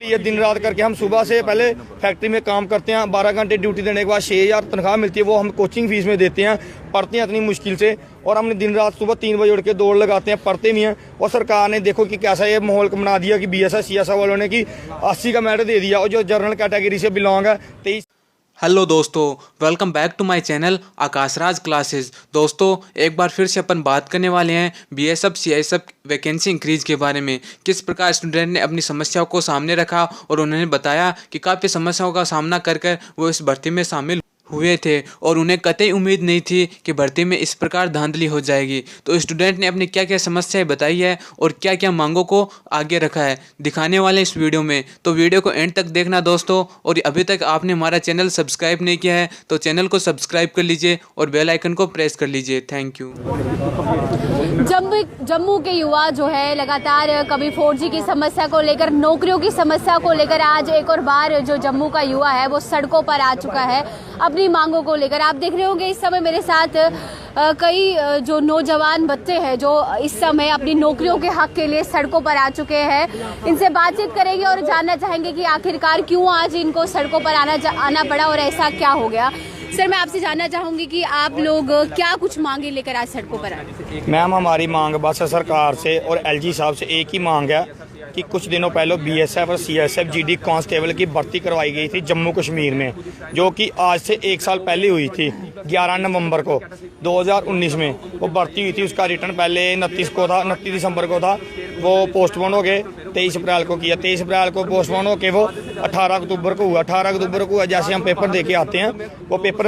ये दिन रात करके हम सुबह से पहले फैक्ट्री में काम करते हैं, 12 घंटे ड्यूटी देने के बाद 6000 तनख्वाह मिलती है, वो हम कोचिंग फीस में देते हैं, पढ़ते हैं इतनी मुश्किल से। और हमने दिन रात सुबह 3 बजे उठ के दौड़ लगाते हैं, पढ़ते भी हैं। और सरकार ने देखो कि कैसा ये माहौल बना दिया कि BSF CSF वालों ने कि 80 का मेरिट दे दिया, और जो जनरल कैटेगरी से बिलोंग है 23। हेलो दोस्तों, welcome back to my channel Akashraj classes. दोस्तों, एक बार फिर से अपन बात करने वाले हैं BSF CSF वैकेंसी इंक्रीज के बारे में। किस प्रकार स्टूडेंट ने अपनी समस्याओं को सामने रखा और उन्होंने बताया कि काफ़ी समस्याओं का सामना कर कर वो इस भर्ती में शामिल हुए थे और उन्हें कतई उम्मीद नहीं थी कि भर्ती में इस प्रकार धांधली हो जाएगी। तो स्टूडेंट ने अपनी क्या क्या समस्याएं बताई है और क्या क्या मांगों को आगे रखा है, दिखाने वाले इस वीडियो में। तो वीडियो को एंड तक देखना दोस्तों। और अभी तक आपने हमारा चैनल सब्सक्राइब नहीं किया है तो चैनल को सब्सक्राइब कर लीजिए और बेल आइकन को प्रेस कर लीजिए। Thank you. जम्मू के युवा जो है लगातार कभी 4G की समस्या को लेकर, नौकरियों की समस्या को लेकर, आज एक और बार जो जम्मू का युवा है वो सड़कों पर आ चुका है अपनी मांगों को लेकर। आप देख रहे होंगे इस समय मेरे साथ कई जो नौजवान बच्चे हैं जो इस समय अपनी नौकरियों के हक के लिए सड़कों पर आ चुके हैं। इनसे बातचीत करेंगे और जानना चाहेंगे कि आखिरकार क्यों आज इनको सड़कों पर आना पड़ा और ऐसा क्या हो गया। सर, मैं आपसे जानना चाहूंगी कि आप लोग क्या कुछ मांगे लेकर आज सड़कों पर आए? मैम, हमारी मांग बस सरकार से और LG साहब से एक ही मांग है कि कुछ दिनों पहले BSF और CSF GD कांस्टेबल की भर्ती करवाई गई थी जम्मू कश्मीर में, जो कि आज से 1 साल पहले हुई थी। 11 नवंबर को 2019 में वो भर्ती हुई थी। उसका रिटर्न पहले 29 दिसंबर को था, वो पोस्टपोन हो गए, 23 अप्रैल को किया। 23 अप्रैल को पोस्टपोन हो के वो 18 अक्टूबर को हुआ। 18 अक्टूबर को जैसे हम पेपर दे के आते हैं, वो पेपर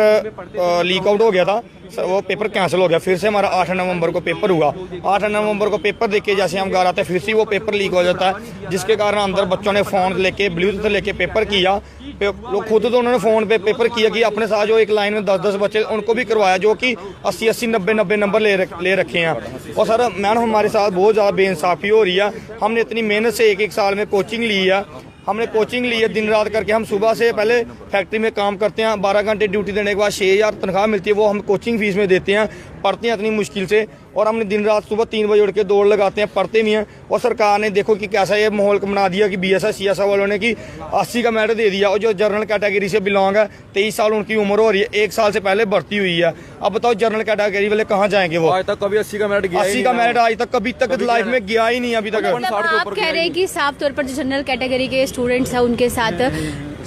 लीक आउट हो गया था, वो पेपर कैंसिल हो गया। फिर से हमारा 8 नवंबर को पेपर हुआ। 8 नवंबर को पेपर देके जैसे हम घर आते हैं, फिर से वो पेपर लीक हो जाता है, जिसके कारण अंदर बच्चों ने फ़ोन लेके, ब्लूटूथ लेके पेपर किया। लोग खुद तो उन्होंने फ़ोन पे पेपर किया कि अपने साथ जो एक लाइन में 10-10 बच्चे उनको भी करवाया, जो कि 80-80, 90-90 नंबर ले रखे हैं। और सर मैम, हमारे साथ बहुत ज़्यादा बेइंसाफ़ी हो रही है। हमने इतनी मेहनत से एक साल में कोचिंग ली है, हमने कोचिंग ली है दिन रात करके। हम सुबह से पहले फैक्ट्री में काम करते हैं, 12 घंटे ड्यूटी देने के बाद 6000 तनख्वाह मिलती है, वो हम कोचिंग फीस में देते हैं, पढ़ते हैं इतनी मुश्किल से। और हमने दिन रात सुबह 3 बजे उठ के दौड़ लगाते हैं, पढ़ते भी हैं। और सरकार ने देखो कि कैसा ये माहौल बना दिया कि BSF CSF वालों ने कि 80 का मेरिट दे दिया, और जो जनरल कैटेगरी से बिलोंग है 23 साल उनकी उम्र हो रही है, 1 साल से पहले भर्ती हुई है। अब बताओ जनरल कैटेगरी वाले कहाँ जाएंगे? वो आज तक कभी 80 का मेरिट गया, 80 का मेरिट आज तक कभी तक लाइफ में गया ही नहीं अभी तक। आप कह रहे हैं कि साफ तौर पर जो जनरल कैटेगरी के स्टूडेंट्स हैं उनके साथ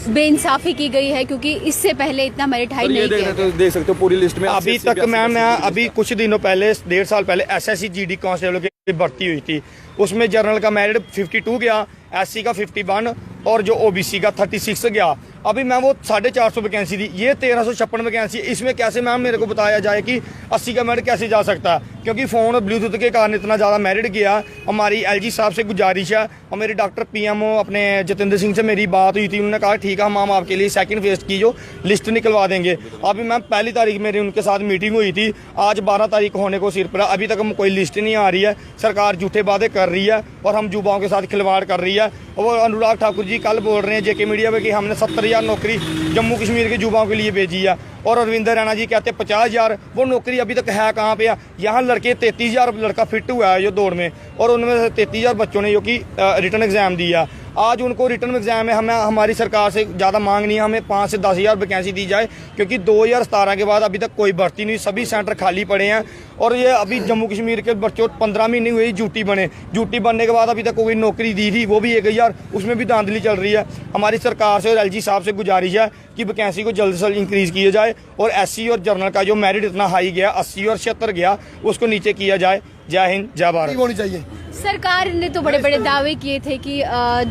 बेइंसाफी की गई है, क्योंकि इससे पहले इतना मेरिट हाई नहीं किया। तो देख सकते हो पूरी लिस्ट में अभी तक मैम, अभी कुछ दिनों पहले 1.5 साल पहले SSC GD कांस्टेबल की भर्ती हुई थी, उसमें जनरल का मेरिट 52 गया, SC का 51 और जो OBC का 36 गया। अभी मैम वो 450 वैकेंसी थी, ये 1356 वैकेंसी। इसमें कैसे मैम मेरे को बताया जाए कि 80 का मेरिट कैसे जा सकता है? क्योंकि फ़ोन और ब्लूटूथ के कारण इतना ज़्यादा मेरिट गया। हमारी LG साहब से गुजारिश है, और मेरे डॉक्टर PMO अपने जतेंद्र सिंह से मेरी बात हुई थी, उन्होंने कहा ठीक है हम आपके लिए सेकंड फेज की जो लिस्ट निकलवा देंगे। अभी मैम 1 तारीख मेरी उनके साथ मीटिंग हुई थी, आज 12 तारीख होने को सिर पर, अभी तक हम कोई लिस्ट नहीं आ रही है। सरकार झूठे वादे कर रही है और हम युवाओं के साथ खिलवाड़ कर रही है। और अनुराग ठाकुर जी कल बोल रहे हैं JK मीडिया में कि हमने 70,000 नौकरी जम्मू कश्मीर के युवाओं के लिए भेजी है, और अरविंदर रैना जी कहते हैं 50,000। वो नौकरी अभी तक है कहाँ पे? यहाँ लड़के 33,000 लड़का फिट हुआ है जो दौड़ में, और उनमें से 33,000 बच्चों ने जो कि रिटर्न एग्जाम दिया। आज उनको रिटर्न एग्जाम में हमारी सरकार से ज़्यादा मांग नहीं है, हमें 5 से 10,000 वैकेंसी दी जाए, क्योंकि 2017 के बाद अभी तक कोई भर्ती नहीं, सभी सेंटर खाली पड़े हैं। और ये अभी जम्मू कश्मीर के बच्चों 15 महीने हुए ड्यूटी बनने के बाद अभी तक कोई नौकरी दी थी, वो भी 1000, उसमें भी धांधली चल रही है। हमारी सरकार से और LG साहब से गुजारिश है कि वैकेंसी को जल्द से जल्द इंक्रीज़ किया जाए, और SC और जनरल का जो मेरिट इतना हाई गया 80 और 76 गया, उसको नीचे किया जाए। जय हिंद, जय भारत होनी चाहिए। सरकार ने तो बड़े बड़े दावे किए थे कि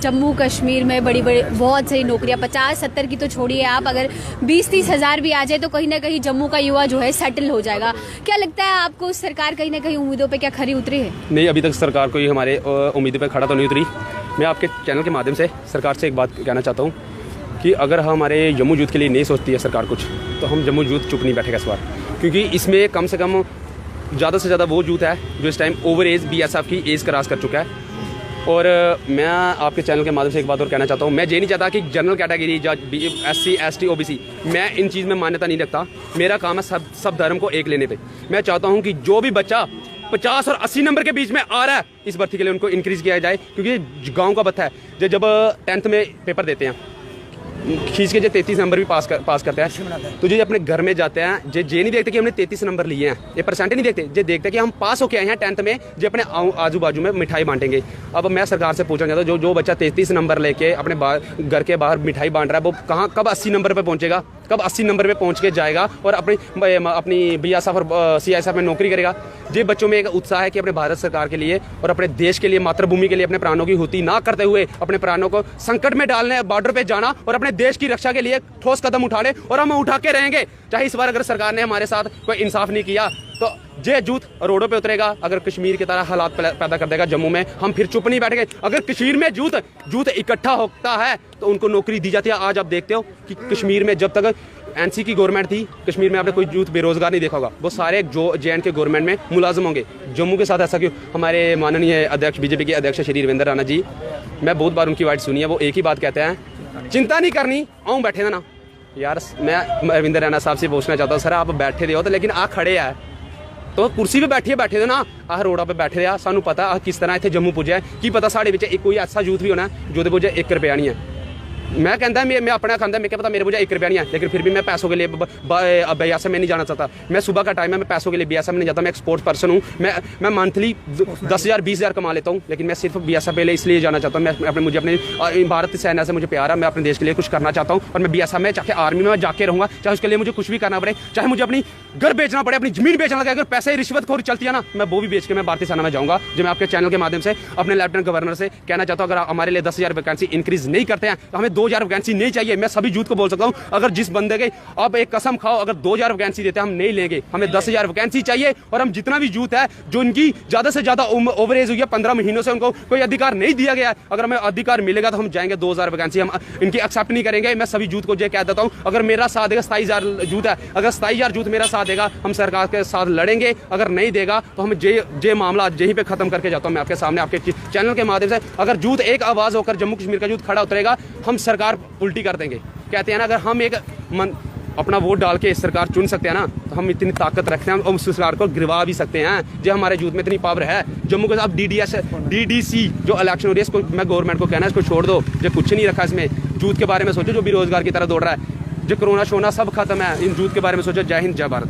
जम्मू कश्मीर में बड़ी बहुत सारी नौकरियां, 50-70 की तो छोड़िए आप, अगर 20-30 हज़ार भी आ जाए तो कहीं ना कहीं जम्मू का युवा जो है सेटल हो जाएगा। क्या लगता है आपको, सरकार कहीं ना कहीं उम्मीदों पे क्या खरी उतरी है? नहीं, अभी तक सरकार कोई हमारे उम्मीदों पे खड़ा तो नहीं उतरी। मैं आपके चैनल के माध्यम से सरकार से एक बात कहना चाहता हूँ कि अगर हमारे जम्मू यूथ के लिए नहीं सोचती है सरकार कुछ, तो हम जम्मू यूथ चुप नहीं बैठेगा इस बार, क्योंकि इसमें कम से कम ज़्यादा से ज़्यादा वो यूथ है जो इस टाइम ओवर एज BSF की एज क्रॉस कर चुका है। और मैं आपके चैनल के माध्यम से एक बात और कहना चाहता हूँ, मैं ये नहीं चाहता कि जनरल कैटेगरी या SC ST OBC, मैं इन चीज़ में मान्यता नहीं रखता। मेरा काम है सब धर्म को एक लेने पे। मैं चाहता हूँ कि जो भी बच्चा 50 और 80 नंबर के बीच में आ रहा है, इस भर्ती के लिए उनको इंक्रीज किया जाए, क्योंकि गांव का बच्चा है जब 10th में पेपर देते हैं खींच के जो 33 नंबर भी पास करते हैं, तो जो अपने घर में जाते हैं जे नहीं देखते कि हमने 33 नंबर लिए हैं, ये परसेंट नहीं देखते, जे देखते कि हम पास होके आए हैं 10th में, जो अपने आजू बाजू में मिठाई बांटेंगे। अब मैं सरकार से पूछना चाहता हूँ, जो बच्चा 33 नंबर लेके अपने घर के बाहर मिठाई बांट रहा है, वो कब 80 नंबर पर पहुंचेगा, कब 80 नंबर पे पहुंच के जाएगा और अपनी BSF और CISF में नौकरी करेगा। ये बच्चों में एक उत्साह है कि अपने भारत सरकार के लिए और अपने देश के लिए, मातृभूमि के लिए अपने प्राणों की हुति ना करते हुए अपने प्राणों को संकट में डालने, बॉर्डर पे जाना और अपने देश की रक्षा के लिए ठोस कदम उठाने, और हम उठा के रहेंगे। चाहे इस बार अगर सरकार ने हमारे साथ कोई इंसाफ नहीं किया तो जे जूथ रोडों पे उतरेगा। अगर कश्मीर की तरह हालात पैदा कर देगा जम्मू में, हम फिर चुप नहीं बैठेंगे। अगर कश्मीर में जूथ इकट्ठा होता है तो उनको नौकरी दी जाती है। आज आप देखते हो कि कश्मीर में जब तक NC की गवर्नमेंट थी, कश्मीर में आपने कोई यूथ बेरोजगार नहीं देखा होगा, वो सारे जो JN के गवर्नमेंट में मुलाजिम होंगे। जम्मू के साथ ऐसा क्यों? हमारे माननीय अध्यक्ष BJP के अध्यक्ष श्री रविंद्र राणा जी, मैं बहुत बार उनकी वाइट सुनी है, वो एक ही बात कहते हैं, चिंता नहीं करनी, आऊँ बैठे ना। यार मैं रविंद्र राणा साहब से पूछना चाहता हूँ, सर आप बैठे हो तो, लेकिन आ खड़े है तो कुर्सी पे बैठे ना, आह रोडा पे बैठे रहा, सानू पता किस तरह इतने जम्मू पुजे की पता साढ़े विच कोई ऐसा यूथ भी होना जो पुजे 1 रुपया नहीं है। मैं कहता मैं अपना खांदा, मैं क्या पता मेरे मुझे 1 रुपया नहीं है, लेकिन फिर भी मैं पैसों के लिए BSF में नहीं जाना चाहता। मैं सुबह का टाइम है, मैं पैसों के लिए BSF में नहीं जाता। मैं एक स्पोर्ट्स पर्सन हूँ, मैं मंथली 10,000 20,000 कमा लेता हूँ, लेकिन मैं सिर्फ BSF के लिए इसलिए जाना चाहता हूँ। मुझे अपने भारत सेना से मुझे प्यार है, मैं अपने देश के लिए कुछ करना चाहता हूँ, और मैं BSF में चाहे आर्मी में जाके रहूँगा, चाहे उसके लिए मुझे कुछ भी करना पड़े, चाहे मुझे अपनी घर बेचना पड़े, अपनी जमीन बेचना लगे, अगर पैसे रिश्वतखोरी चलती है ना, मैं वो भी बेच के मैं भारतीय सेना में जाऊँगा। जो मैं आपके चैनल के माध्यम से अपने लेफ्टिनेंट गवर्नर से कहना चाहता हूँ, अगर हमारे लिए 10,000 वैकेंसी इंक्रीज नहीं करते हैं तो हमें 2,000 वैकेंसी नहीं चाहिए। मैं सभी यूथ को बोल सकता हूं, अगर जिस बंदे के आप एक कसम खाओ, अगर 2,000 वैकेंसी देते हैं हम नहीं लेंगे, हमें 10,000 वैकेंसी चाहिए। और हम जितना भी यूथ है जो इनकी ज्यादा से ज्यादा ओवर एज हुई है, 15 महीनों से उनको कोई अधिकार नहीं दिया गया है, अगर हमें अधिकार मिलेगा तो हम जाएंगे। 2,000 वैकेंसी हम इनकी एक्सेप्ट नहीं करेंगे। मैं सभी यूथ को ये कह देता हूँ, अगर मेरा साथ देगा 27,000 यूथ है, अगर 27,000 यूथ मेरा साथ देगा, हम सरकार के साथ लड़ेंगे। अगर नहीं देगा तो हम जे मामला यहीं पे खत्म करके जाता हूँ मैं आपके सामने, आपके चैनल के माध्यम से। अगर यूथ एक आवाज होकर जम्मू कश्मीर का यूथ खड़ा उतरेगा, हम सरकार उल्टी कर देंगे। कहते हैं ना, अगर हम एक अपना वोट डाल के सरकार चुन सकते हैं ना, तो हम इतनी ताकत रखते हैं, हम उस सरकार को गिरवा भी सकते हैं। जो हमारे यूथ में इतनी पावर है। जम्मू के साथ DDC जो इलेक्शन हो रही है, इसको मैं गवर्नमेंट को कहना है, इसको छोड़ दो, जो कुछ नहीं रखा इसमें। यूथ के बारे में सोचो, जो बेरोजगार की तरह दौड़ रहा है, जो कोरोना शोना सब खत्म है, इन यूथ के बारे में सोचो। जय हिंद, जय भारत।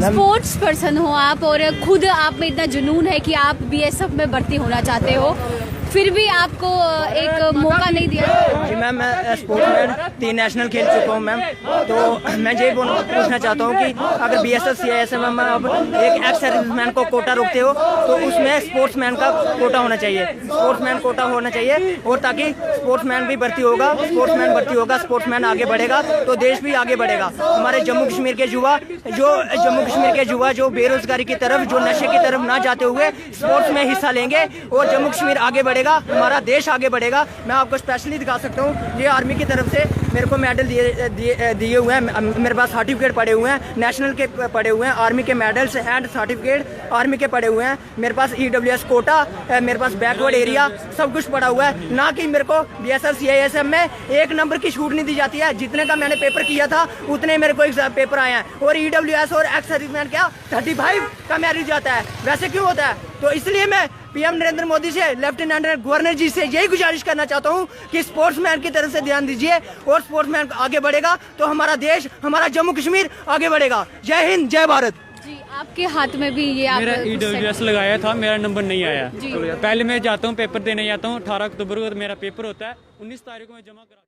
स्पोर्ट्स पर्सन हो आप, और खुद आप में इतना जुनून है कि आप BSF में भर्ती होना चाहते हो, फिर भी आपको एक मौका नहीं दिया। जी मैम, मैं स्पोर्ट्स में 3 नेशनल खेल चुका हूँ मैम। तो मैं ये पूछना चाहता हूँ कि अगर BSF CISF में अब एक एक्स सर्विसमैन को कोटा रोकते हो, तो उसमें स्पोर्ट्समैन का कोटा होना चाहिए, स्पोर्ट्समैन कोटा होना चाहिए। और ताकि स्पोर्ट्समैन भी भर्ती होगा, स्पोर्ट्समैन आगे बढ़ेगा तो देश भी आगे बढ़ेगा। हमारे जम्मू कश्मीर के युवा जो बेरोजगारी की तरफ, जो नशे की तरफ ना जाते हुए स्पोर्ट्स में हिस्सा लेंगे, और जम्मू कश्मीर आगे बढ़ेगा, हमारा देश आगे बढ़ेगा। मैं आपको स्पेशली दिखा सकता हूँ, ये आर्मी की तरफ से मेरे को मेडल दिए हुए हैं। मेरे पास सर्टिफिकेट पड़े हुए हैं, नेशनल के पड़े हुए हैं, आर्मी के मेडल्स एंड सर्टिफिकेट आर्मी के पड़े हुए हैं। मेरे पास EWS कोटा, मेरे पास बैकवर्ड एरिया, सब कुछ पड़ा हुआ है। ना कि मेरे को BSF CISF में 1 नंबर की छूट नहीं दी जाती है। जितने का मैंने पेपर किया था उतने मेरे को एग्जाम पेपर आए हैं। और EWS और एक्स सर्विसमैन क्या 35 का मेरिट जाता है। वैसे क्यों होता है? तो इसलिए मैं PM नरेंद्र मोदी से, लेफ्टिनेंट गवर्नर जी से यही गुजारिश करना चाहता हूँ कि स्पोर्ट्समैन की तरफ से ध्यान दीजिए, और स्पोर्ट्समैन आगे बढ़ेगा तो हमारा देश, हमारा जम्मू कश्मीर आगे बढ़ेगा। जय हिंद, जय भारत। जी, आपके हाथ में भी ये आप मेरा EWS लगाया था, मेरा नंबर नहीं आया। पहले मैं जाता हूँ, पेपर देने जाता हूँ, 18 अक्टूबर को मेरा पेपर होता है, 19 तारीख को मैं जमा करा